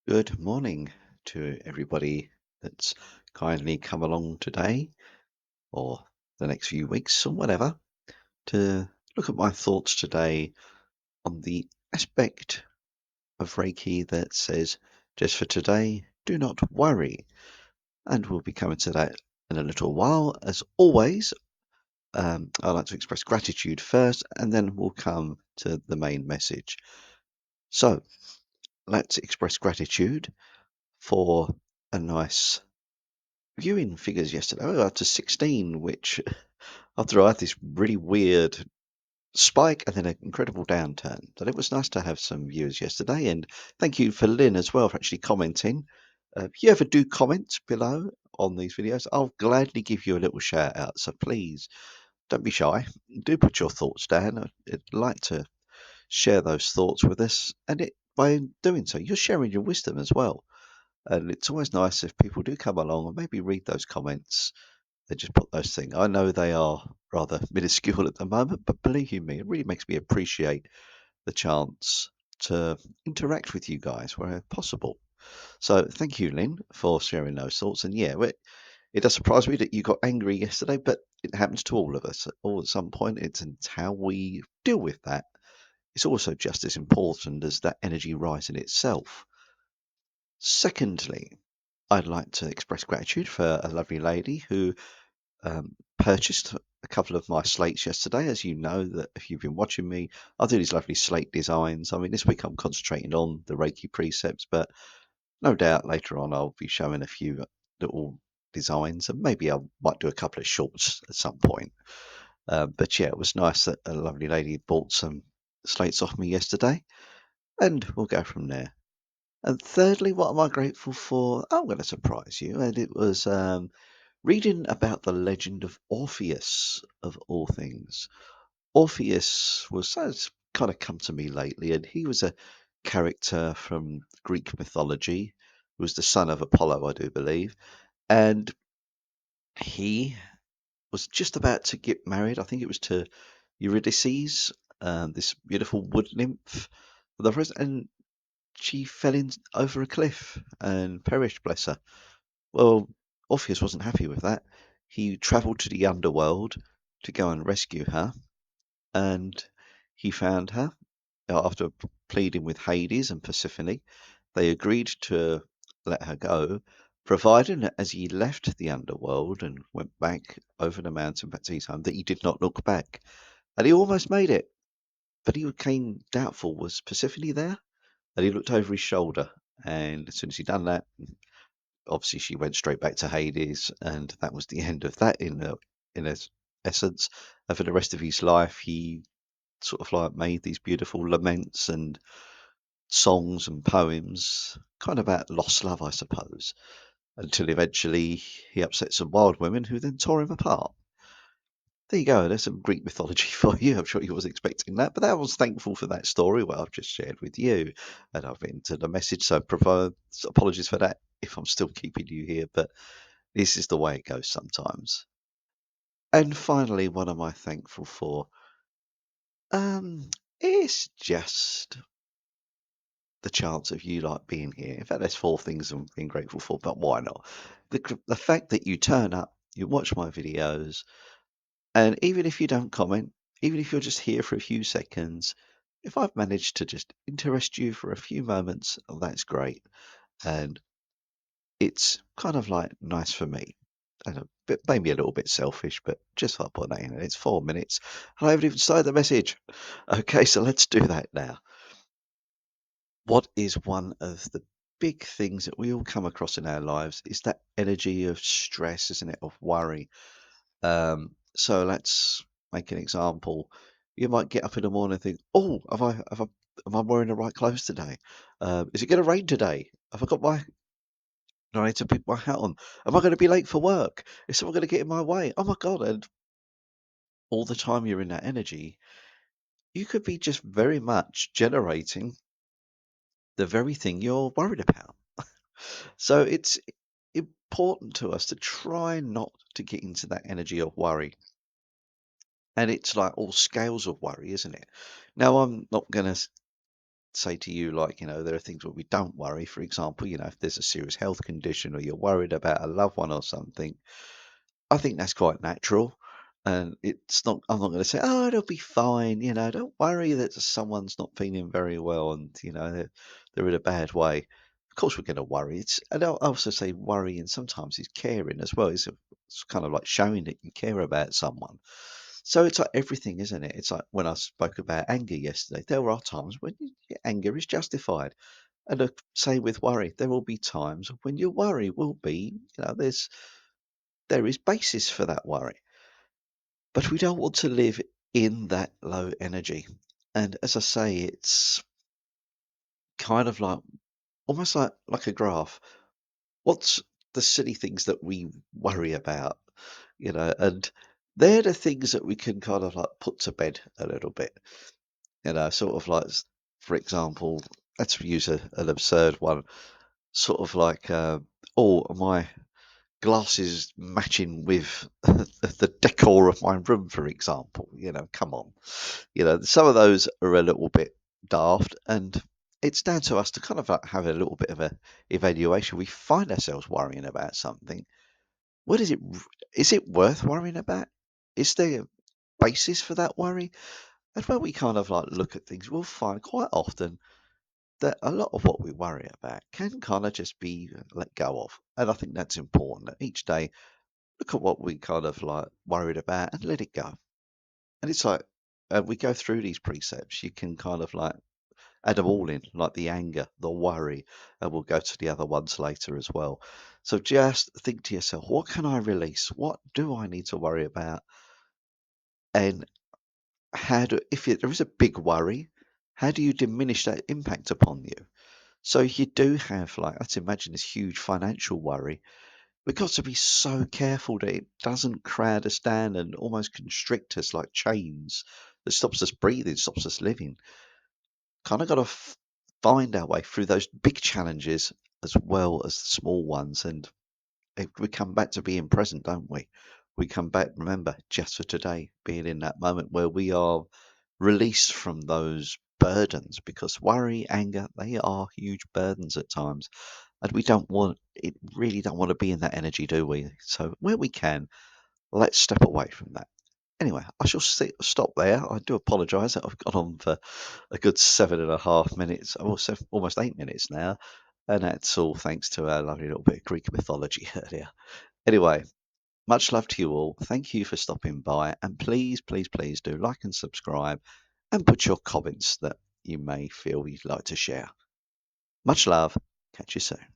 Good morning to everybody that's kindly come along today or the next few weeks or whatever to look at my thoughts today on the aspect of Reiki that says, just for today, do not worry. And we'll be coming to that in a little while. As always, I'd like to express gratitude first and then we'll come to the main message. So let's express gratitude for a nice viewing figures yesterday. We were up to 16, which after I had this really weird spike and then an incredible downturn. So it was nice to have some viewers yesterday. And thank you for Lynn as well for actually commenting. If you ever do comment below on these videos, I'll gladly give you a little shout out. So please don't be shy. Do put your thoughts down. I'd like to share those thoughts with us. And by doing so, you're sharing your wisdom as well. And it's always nice if people do come along and maybe read those comments. They just put those things. I know they are rather minuscule at the moment, but believe you me, it really makes me appreciate the chance to interact with you guys where possible. So thank you, Lynn, for sharing those thoughts. And yeah, it does surprise me that you got angry yesterday, but it happens to all of us. All at some point, it's how we deal with that. It's also just as important as that energy rise in itself. Secondly, I'd like to express gratitude for a lovely lady who purchased a couple of my slates yesterday. As you know, that if you've been watching me, I do these lovely slate designs. I mean, this week I'm concentrating on the Reiki precepts, but no doubt later on I'll be showing a few little designs, and maybe I might do a couple of shorts at some point. But yeah, it was nice that a lovely lady bought some slates off me yesterday, and we'll go from there. And thirdly, what am I grateful for? I'm going to surprise you, and it was reading about the legend of Orpheus, of all things. Orpheus has kind of come to me lately, and he was a character from Greek mythology. He was the son of Apollo, I do believe, and he was just about to get married. I think it was to Eurydice, this beautiful wood nymph, for the first, and she fell in over a cliff and perished. Bless her. Well, Orpheus wasn't happy with that. He travelled to the underworld to go and rescue her, and he found her. After pleading with Hades and Persephone, they agreed to let her go, providing that as he left the underworld and went back over the mountain back to his home, that he did not look back. And he almost made it, but he became doubtful. Was Persephone there? And he looked over his shoulder, and as soon as he'd done that, obviously she went straight back to Hades, and that was the end of that in essence. And for the rest of his life, he sort of like made these beautiful laments and songs and poems, kind of about lost love, I suppose, until eventually he upset some wild women who then tore him apart. There you go. There's some Greek mythology for you. I'm sure you wasn't expecting that, but I was thankful for that story. Well, I've just shared with you, and I've been to the message. So, provide apologies for that if I'm still keeping you here, but this is the way it goes sometimes. And finally, what am I thankful for? Um, it's just the chance of you like being here. In fact, there's four things I'm being grateful for, but why not? The fact that you turn up, you watch my videos, and even if you don't comment, even if you're just here for a few seconds, if I've managed to just interest you for a few moments, that's great. And it's kind of like nice for me. And a bit, maybe a little bit selfish, but just thought I'd put that in. It's 4 minutes, and I haven't even started the message. Okay, so let's do that now. What is one of the big things that we all come across in our lives is that energy of stress, isn't it? Of worry. So let's make an example. You might get up in the morning and think, "Oh, am I wearing the right clothes today? Is it going to rain today? Have I got my do I need to pick my hat on? Am I going to be late for work? Is someone going to get in my way? Oh my God!" And all the time you're in that energy, you could be just very much generating the very thing you're worried about. So it's important to us to try not to get into that energy of worry. And it's like all scales of worry, isn't it? Now, I'm not going to say to you, like, there are things where we don't worry. For example, if there's a serious health condition or you're worried about a loved one or something, I think that's quite natural. And it's not, I'm not going to say, oh, it'll be fine. Don't worry that someone's not feeling very well and, they're in a bad way. Of course, we're going to worry. And I'll also say worry, and sometimes it's caring as well. It's kind of like showing that you care about someone. So it's like everything, isn't it? It's like when I spoke about anger yesterday, there are times when your anger is justified. And same with worry. There will be times when your worry will be, there is basis for that worry. But we don't want to live in that low energy. And as I say, it's kind of like almost like a graph. What's the silly things that we worry about? And they're the things that we can kind of like put to bed a little bit. Sort of like, for example, let's use an absurd one, sort of like, oh, my glasses matching with the decor of my room, for example. Come on. Some of those are a little bit daft, and it's down to us to kind of like have a little bit of a evaluation. We find ourselves worrying about something. What is it worth worrying about? Is there a basis for that worry? And when we kind of like look at things, we'll find quite often that a lot of what we worry about can kind of just be let go of. And I think that's important, that each day look at what we kind of like worried about and let it go. And it's like, we go through these precepts, you can kind of like add them all in, like the anger, the worry, and we'll go to the other ones later as well. So just think to yourself, what can I release? What do I need to worry about? And if there is a big worry, how do you diminish that impact upon you? So if you do have, like, let's imagine this huge financial worry, we've got to be so careful that it doesn't crowd us down and almost constrict us like chains that stops us breathing, stops us living. Kind of got to find our way through those big challenges as well as the small ones. And we come back to being present, don't we? We come back, remember, just for today, being in that moment where we are released from those burdens, because worry, anger, they are huge burdens at times. And we don't want it, really don't want to be in that energy, do we? So where we can, let's step away from that. Anyway, I shall stop there. I do apologise that I've gone on for a good 7.5 minutes, almost 8 minutes now, and that's all thanks to our lovely little bit of Greek mythology earlier. Anyway, much love to you all. Thank you for stopping by, and please, please, please do like and subscribe, and put your comments that you may feel you'd like to share. Much love. Catch you soon.